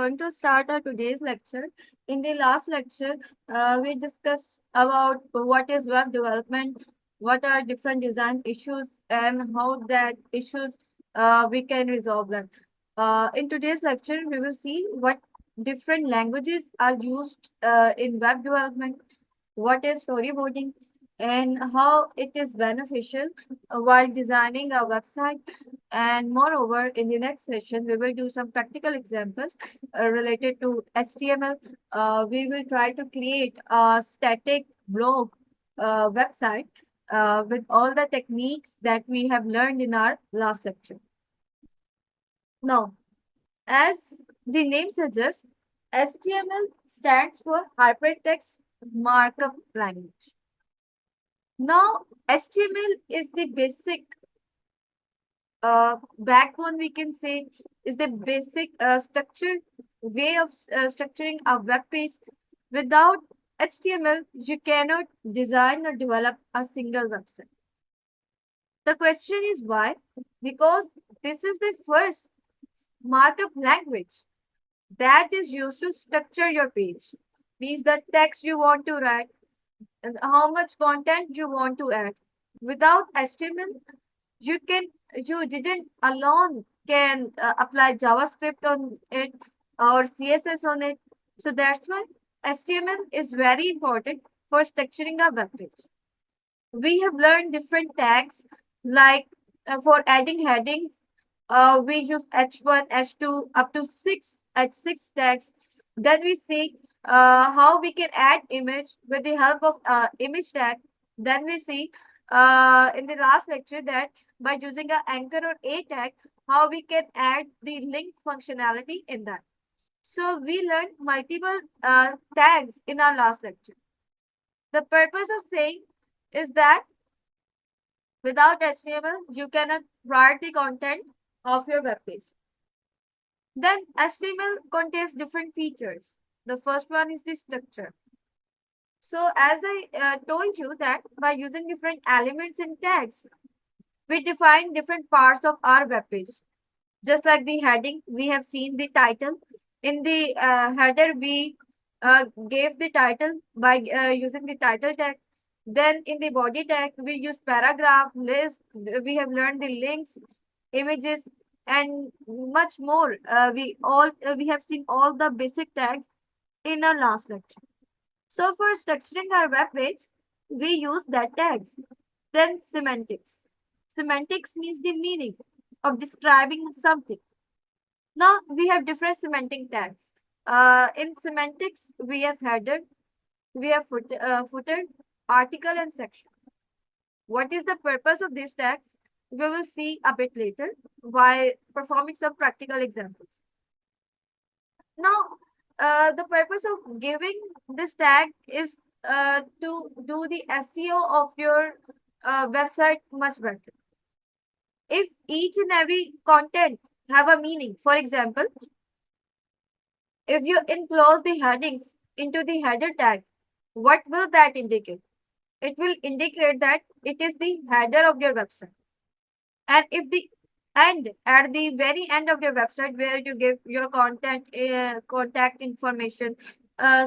going to start our today's lecture. In the last lecture, we discussed about what is web development, what are different design issues, and how that issues we can resolve them. In today's lecture, we will see what different languages are used in web development, what is storyboarding, and how it is beneficial while designing a website. And moreover, in the next session, we will do some practical examples related to HTML. We will try to create a static blog website with all the techniques that we have learned in our last lecture. Now, as the name suggests, HTML stands for Hypertext Markup Language. Now, HTML is the basic backbone, we can say, is the basic structured way of structuring a web page. Without HTML, you cannot design or develop a single website. The question is why? Because this is the first markup language that is used to structure your page. Means the text you want to write and how much content you want to add. Without HTML, you didn't alone can apply JavaScript on it or CSS on it. So that's why HTML is very important for structuring a web page. We have learned different tags like for adding headings, we use H1, H2 up to H6 tags. Then we see how we can add image with the help of image tag. Then we see in the last lecture that by using a anchor or a tag, how we can add the link functionality in that. So we learned multiple tags in our last lecture. The purpose of saying is that without HTML, you cannot write the content of your web page. Then HTML contains different features. The first one is the structure. So as I told you that by using different elements and tags, we define different parts of our web page. Just like the heading, we have seen the title. In the header, we gave the title by using the title tag. Then in the body tag, we use paragraph, list. We have learned the links, images, and much more. We have seen all the basic tags in our last lecture. So for structuring our web page, we use that tags. Then semantics. Semantics means the meaning of describing something. Now we have different semantic tags. In semantics, we have header, we have footer, article, and section. What is the purpose of these tags? We will see a bit later by performing some practical examples. Now, the purpose of giving this tag is to do the SEO of your website much better. If each and every content have a meaning, for example, if you enclose the headings into the header tag, what will that indicate? It will indicate that it is the header of your website. And if the end, at the very end of your website where you give your contact information,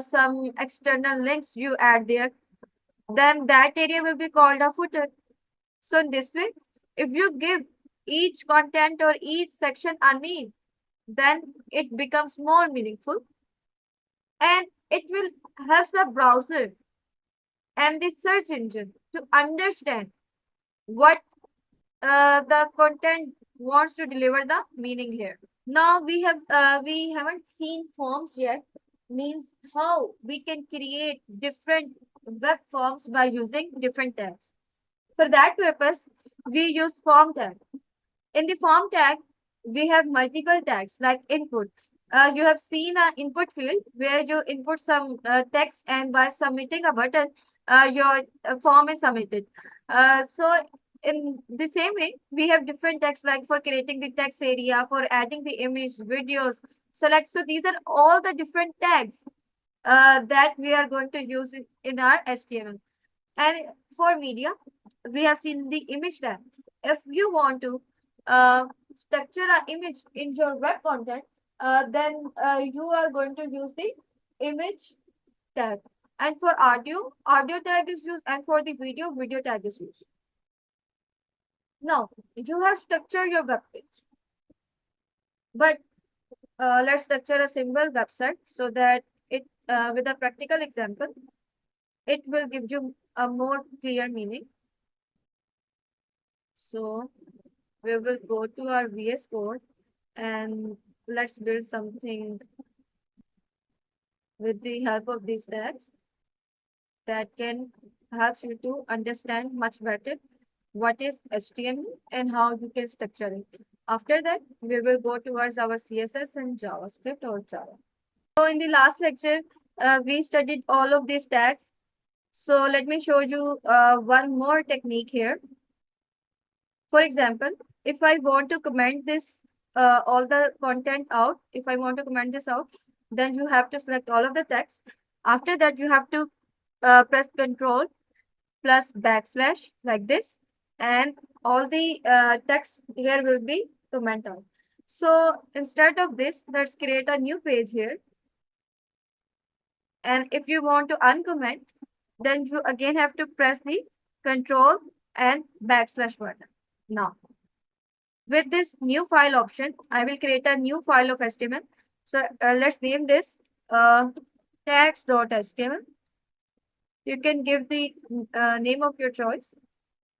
some external links you add there, then that area will be called a footer. So in this way, if you give each content or each section a name, then it becomes more meaningful and it will help the browser and the search engine to understand what the content wants to deliver the meaning here. Now we haven't seen forms yet, means how we can create different web forms by using different tags. For that purpose, we use form tag. In the form tag, we have multiple tags like input. You have seen an input field where you input some text and by submitting a button, your form is submitted. So in the same way, we have different text like for creating the text area, for adding the image, videos, select. So these are all the different tags that we are going to use in our HTML. And for media, we have seen the image tag. If you want to structure an image in your web content, then you are going to use the image tag. And for audio tag is used, and for the video tag is used. Now, you have structured your web page, but let's structure a simple website so that it, with a practical example, it will give you a more clear meaning. So we will go to our VS Code and let's build something with the help of these tags that can help you to understand much better what is HTML and how you can structure it. After that, we will go towards our CSS and JavaScript or Java. So in the last lecture, we studied all of these tags. So let me show you one more technique here. For example, if I want to comment this, all the content out, if I want to comment this out, then you have to select all of the text. After that, you have to press Control plus backslash like this, and all the text here will be comment out. So instead of this, let's create a new page here. And if you want to uncomment, then you again have to press the Control and backslash button. Now, with this new file option, I will create a new file of HTML. So let's name this tags.html. You can give the name of your choice.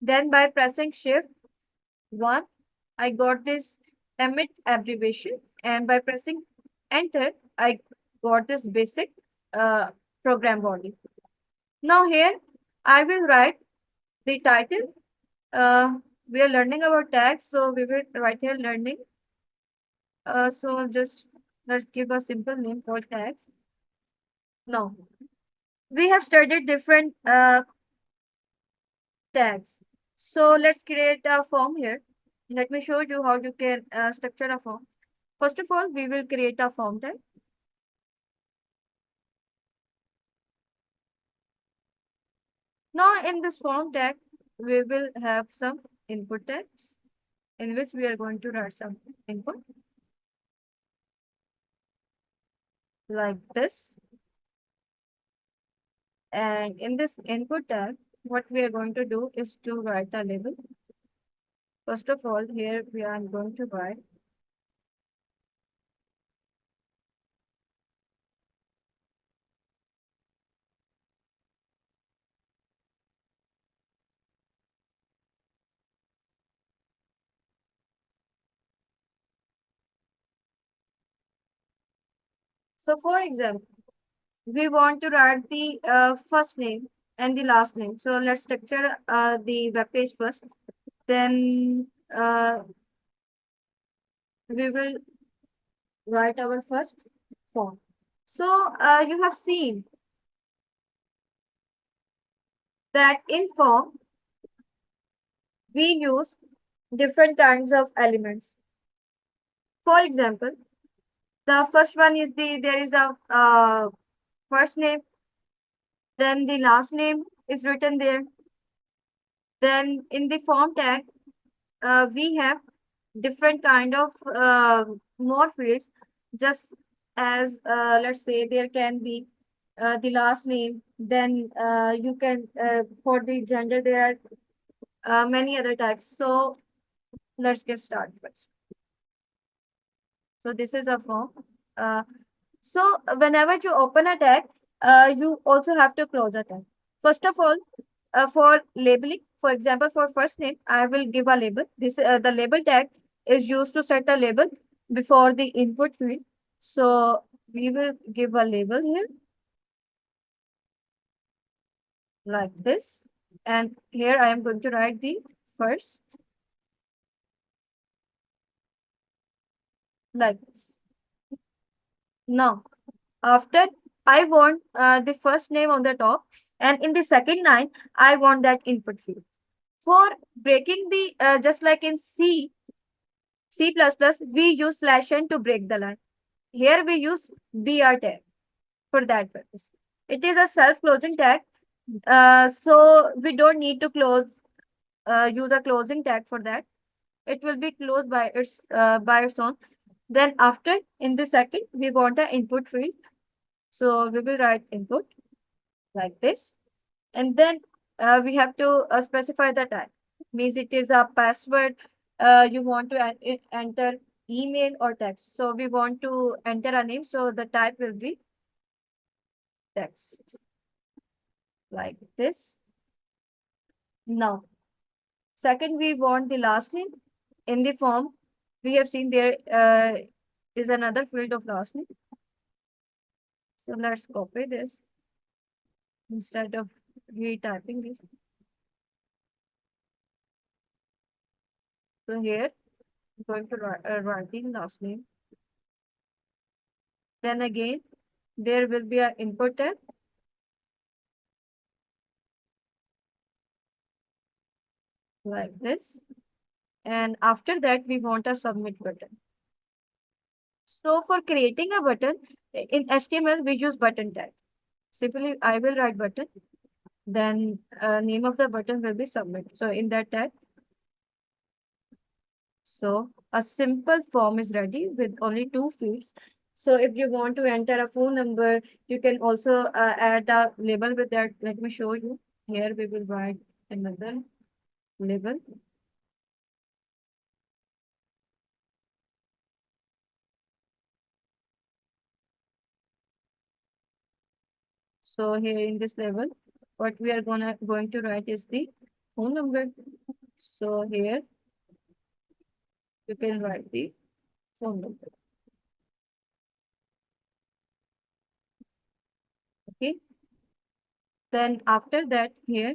Then by pressing Shift 1, I got this emit abbreviation, and by pressing Enter, I got this basic program body. Now here, I will write the title. We are learning about tags, so we will write here learning. So just let's give a simple name called tags. Now, we have studied different tags. So let's create a form here. Let me show you how you can structure a form. First of all, we will create a form tag. Now in this form tag, we will have some input tags in which we are going to write some input like this. And in this input tag, what we are going to do is to write a label. First of all, here we are going to write so for example, we want to write the first name and the last name. So let's structure the web page first. Then we will write our first form. So you have seen that in form, we use different kinds of elements. For example, the first one is there is the first name, then the last name is written there. Then in the form tag, we have different kind of more fields, just as let's say there can be the last name, then you can for the gender there are many other types. So let's get started first. So this is a form. So whenever you open a tag, you also have to close a tag. First of all, for labeling, for example, for first name, I will give a label. This the label tag is used to set a label before the input field. So we will give a label here like this. And here I am going to write the first like this. Now, after I want the first name on the top, and in the second line, I want that input field. For breaking the, just like in C++, we use /n to break the line. Here we use BR tag for that purpose. It is a self-closing tag, so we don't need to use a closing tag for that. It will be closed by its own. Then after, in the second, we want an input field. So we will write input like this. And then we have to specify the type. Means it is a password. You want to enter email or text. So we want to enter a name. So the type will be text like this. Now, second, we want the last name. In the form, we have seen there is another field of last name. So let's copy this instead of retyping this. So here, I'm going to write the last name. Then again, there will be an input tab. Like this. And after that, we want a submit button. So for creating a button, in HTML, we use button tag. Simply, I will write button. Then name of the button will be submit. So in that tag, so a simple form is ready with only two fields. So if you want to enter a phone number, you can also add a label with that. Let me show you. Here we will write another label. So here in this level, what we are going to write is the phone number. So here you can write the phone number. Okay. Then after that here,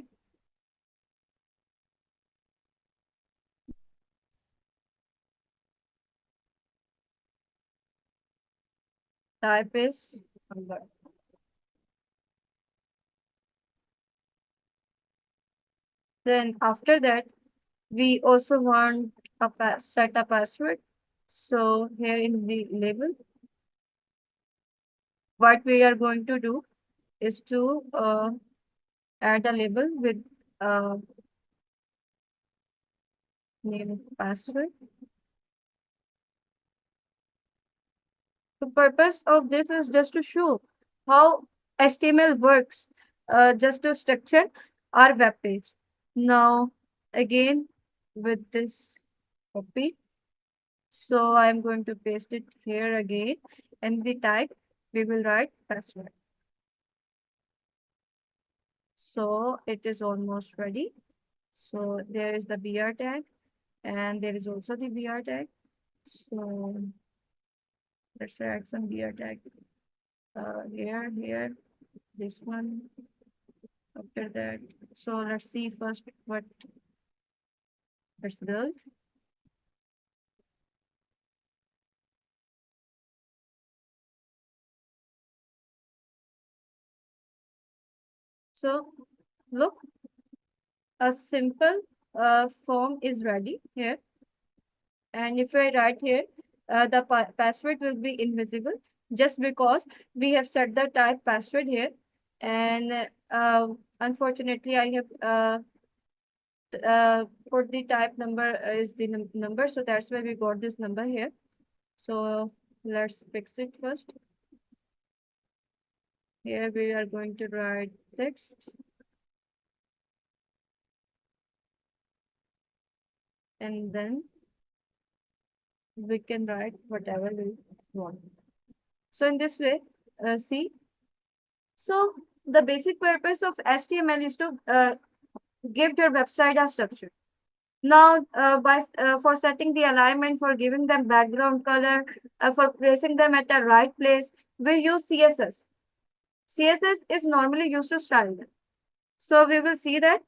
type is number. Then after that, we also want a set a password. So here in the label, what we are going to do is to add a label with name password. The purpose of this is just to show how HTML works, just to structure our web page. Now, again, with this copy, so I'm going to paste it here again, and the type we will write password. So it is almost ready. So there is the BR tag, and there is also the BR tag. So let's add some BR tag here, this one. After that, so let's see first what it's built. So look, a simple form is ready here. And if I write here, the password will be invisible just because we have set the type password here. And unfortunately, I have put the type number is the number. So that's why we got this number here. So let's fix it first. Here we are going to write text. And then we can write whatever we want. So in this way, see, so the basic purpose of HTML is to give your website a structure. Now, for setting the alignment, for giving them background color, for placing them at the right place, we use CSS. CSS is normally used to style them. So we will see that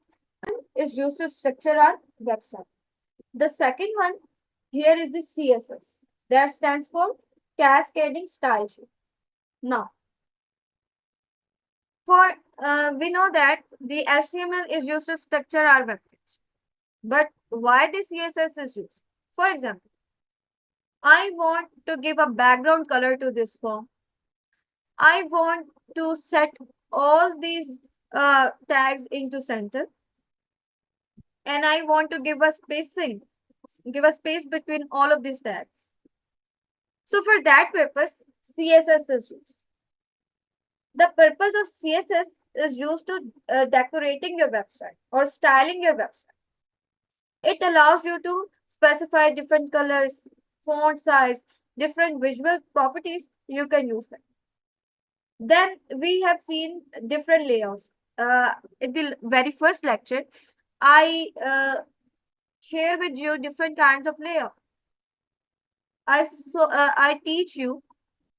is used to structure our website. The second one here is the CSS. That stands for Cascading Style Sheet. Now, for we know that the HTML is used to structure our web page. But why the CSS is used? For example, I want to give a background color to this form. I want to set all these tags into center. And I want to give a spacing, give a space between all of these tags. So for that purpose, CSS is used. The purpose of CSS is used to decorating your website or styling your website. It allows you to specify different colors, font size, different visual properties. You can use them. Then we have seen different layouts. In the very first lecture, I share with you different kinds of layout. I teach you,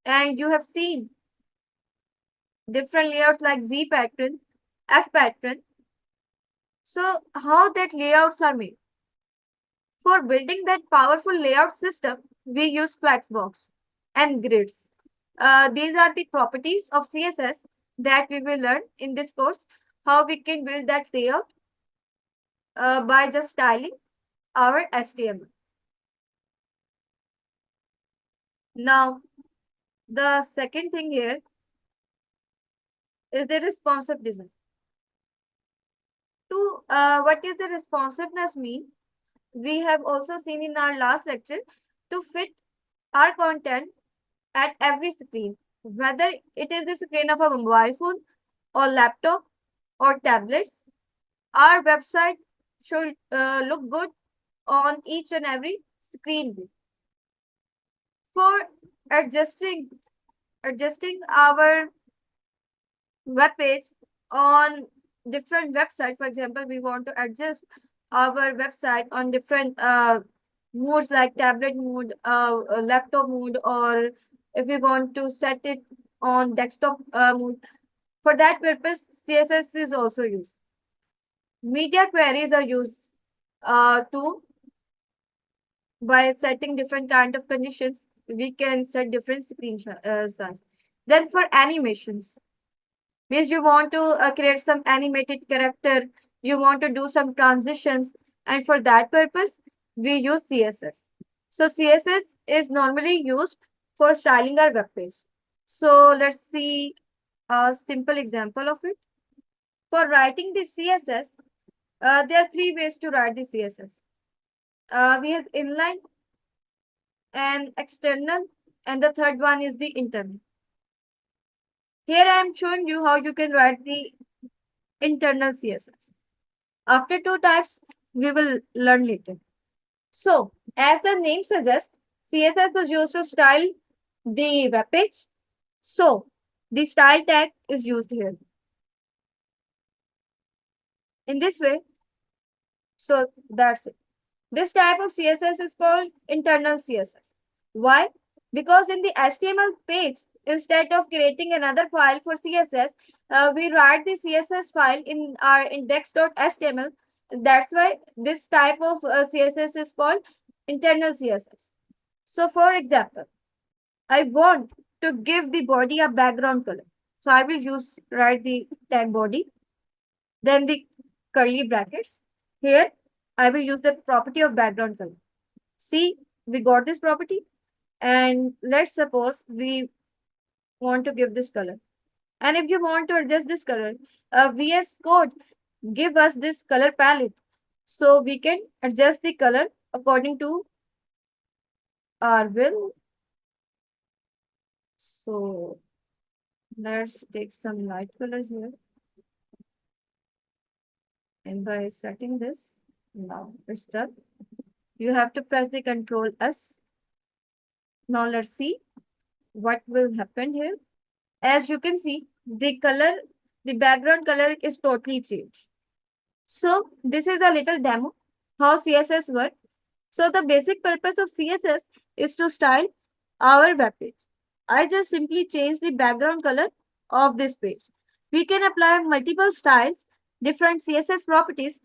and you have seen different layouts like Z pattern, F pattern. So how that layouts are made? For building that powerful layout system, we use Flexbox and grids. These are the properties of CSS that we will learn in this course, how we can build that layout by just styling our HTML. Now, the second thing here is the responsive design. What is the responsiveness mean? We have also seen in our last lecture to fit our content at every screen, whether it is the screen of a mobile phone or laptop or tablets. Our website should look good on each and every screen. For adjusting our web page on different website, for example, we want to adjust our website on different modes like tablet mode, laptop mode, or if we want to set it on desktop mode. For that purpose, CSS is also used. Media queries are used to by setting different kind of conditions. We can set different screen size. Then for animations, means you want to create some animated character, you want to do some transitions, and for that purpose, we use CSS. So CSS is normally used for styling our web page. So let's see a simple example of it. For writing the CSS, there are three ways to write the CSS. We have inline and external, and the third one is the internal. Here I am showing you how you can write the internal CSS. After two types, we will learn later. So, as the name suggests, CSS is used to style the web page. So, the style tag is used here. In this way, so that's it. This type of CSS is called internal CSS. Why? Because in the HTML page, instead of creating another file for CSS, we write the CSS file in our index.html. That's why this type of CSS is called internal CSS. So for example, I want to give the body a background color. So I will write the tag body, then the curly brackets. Here, I will use the property of background color. See, we got this property, and let's suppose we want to give this color. And if you want to adjust this color, VS Code give us this color palette. So we can adjust the color according to our will. So let's take some light colors here. And by setting this, now it's done. You have to press the Control S. Now let's see what will happen here. As you can see, the background color is totally changed. So this is a little demo how CSS works. So the basic purpose of CSS is to style our web page. I just simply change the background color of this page. We can apply multiple styles, different CSS properties,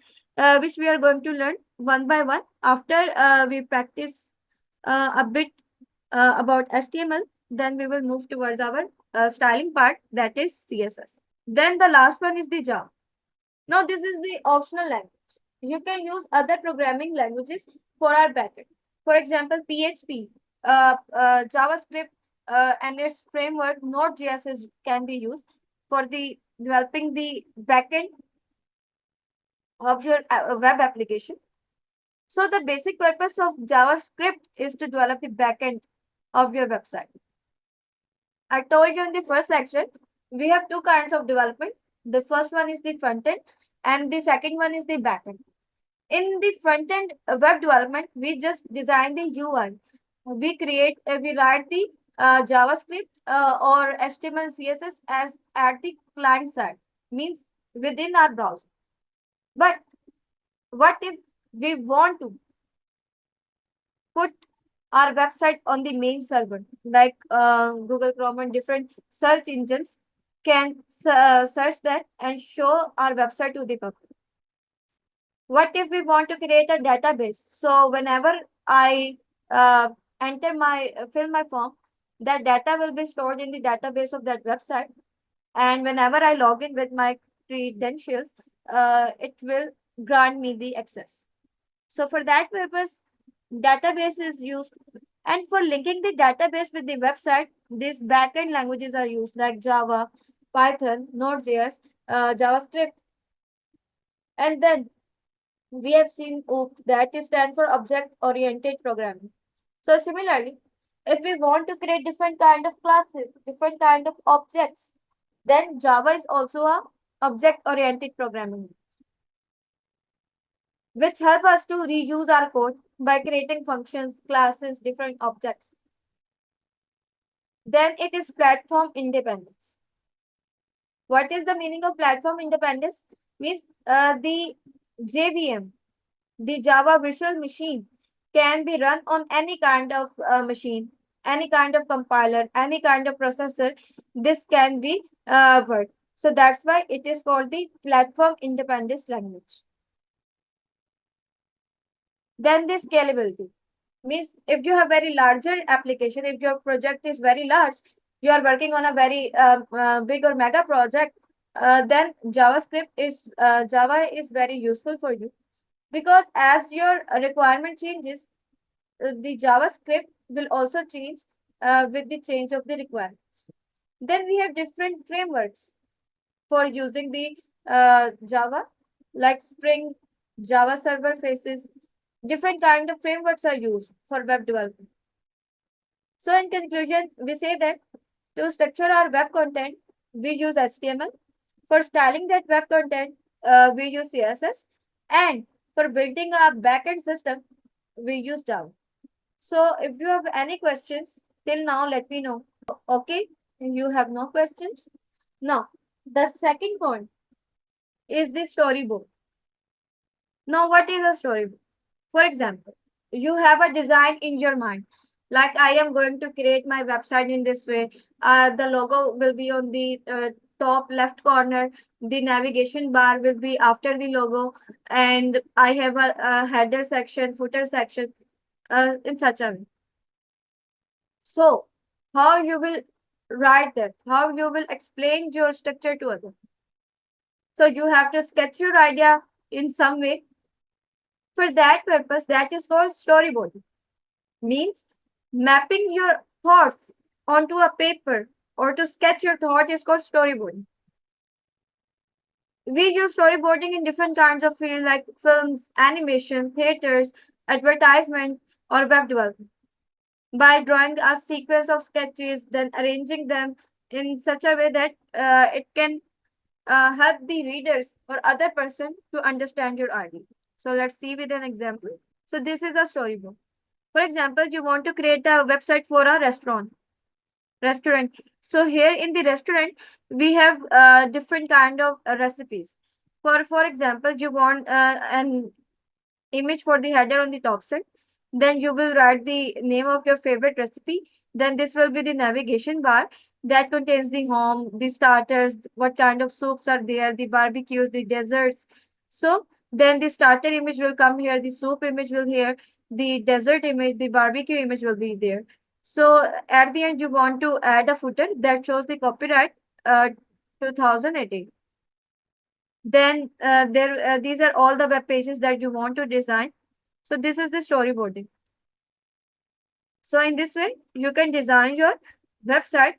which we are going to learn one by one after we practice a bit about HTML. Then we will move towards our styling part, that is CSS. Then the last one is the Java. Now this is the optional language. You can use other programming languages for our backend. For example, PHP, JavaScript, and its framework Node.js can be used for the developing the backend of your web application. So the basic purpose of JavaScript is to develop the backend of your website. I told you in the first section, we have two kinds of development. The first one is the front end, and the second one is the back end. In the front end web development, we just design the UI. We write the JavaScript or HTML, CSS as at the client side, means within our browser. But what if we want to put our website on the main server, like Google Chrome and different search engines can search that and show our website to the public? What if we want to create a database? So whenever I uh, fill my form, that data will be stored in the database of that website. And whenever I log in with my credentials, it will grant me the access. So for that purpose, database is used. And for linking the database with the website, these backend languages are used like Java, Python, Node.js, JavaScript. And then we have seen OOP, that is stand for object-oriented programming. So similarly, if we want to create different kind of classes, different kind of objects, then Java is also a object-oriented programming, which help us to reuse our code by creating functions, classes, different objects. Then it is platform independence. What is the meaning of platform independence? Means the JVM, the Java Virtual Machine, can be run on any kind of machine, any kind of compiler, any kind of processor. This can be worked. So that's why it is called the platform independence language. Then the scalability means if you have very larger application, if your project is very large, you are working on a very big or mega project, then Java is very useful for you, because as your requirement changes, the JavaScript will also change with the change of the requirements. Then we have different frameworks for using the Java, like Spring, Java Server Faces. Different kind of frameworks are used for web development. So in conclusion, we say that to structure our web content, we use HTML. For styling that web content, we use CSS. And for building a backend system, we use Java. So if you have any questions till now, let me know. Okay, you have no questions? Now, the second point is the storyboard. Now, what is a storyboard? For example, you have a design in your mind. Like I am going to create my website in this way. The logo will be on the top left corner. The navigation bar will be after the logo. And I have a header section, footer section in such a way. So, how you will write that? How you will explain your structure to others? So, you have to sketch your idea in some way. For that purpose, that is called storyboarding. Means mapping your thoughts onto a paper or to sketch your thought is called storyboarding. We use storyboarding in different kinds of fields like films, animation, theaters, advertisement, or web development. By drawing a sequence of sketches, then arranging them in such a way that it can help the readers or other person to understand your idea. So let's see with an example. So this is a storyboard. For example, you want to create a website for a restaurant. So here in the restaurant, we have different kind of recipes. For example, you want an image for the header on the top side. Then you will write the name of your favorite recipe. Then this will be the navigation bar that contains the home, the starters, what kind of soups are there, the barbecues, the desserts. So then the starter image will come here, the soup image will here, the dessert image, the barbecue image will be there. So at the end, you want to add a footer that shows the copyright 2018. Then these are all the web pages that you want to design. So this is the storyboarding. So in this way, you can design your website.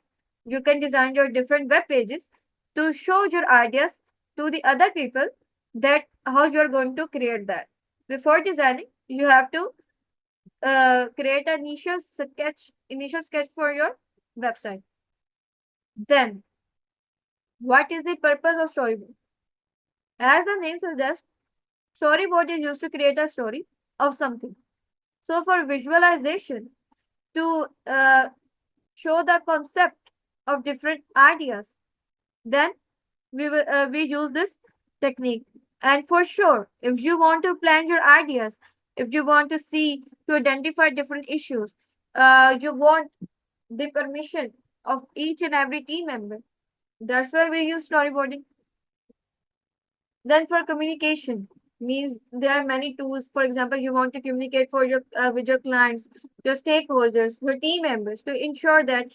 You can design your different web pages to show your ideas to the other people that how you're going to create that. Before designing, you have to create an initial sketch for your website. Then, what is the purpose of storyboard? As the name suggests, storyboard is used to create a story of something. So, for visualization, to show the concept of different ideas, then we use this technique. And for sure, if you want to plan your ideas, if you want to see to identify different issues, you want the permission of each and every team member. That's why we use storyboarding. Then for communication, means there are many tools. For example, you want to communicate for your with your clients, your stakeholders, your team members to ensure that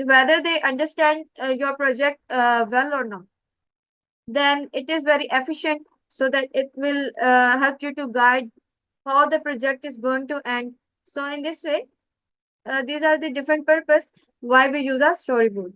whether they understand your project well or not. Then it is very efficient so that it will help you to guide how the project is going to end. So in this way, these are the different purpose why we use a storyboard.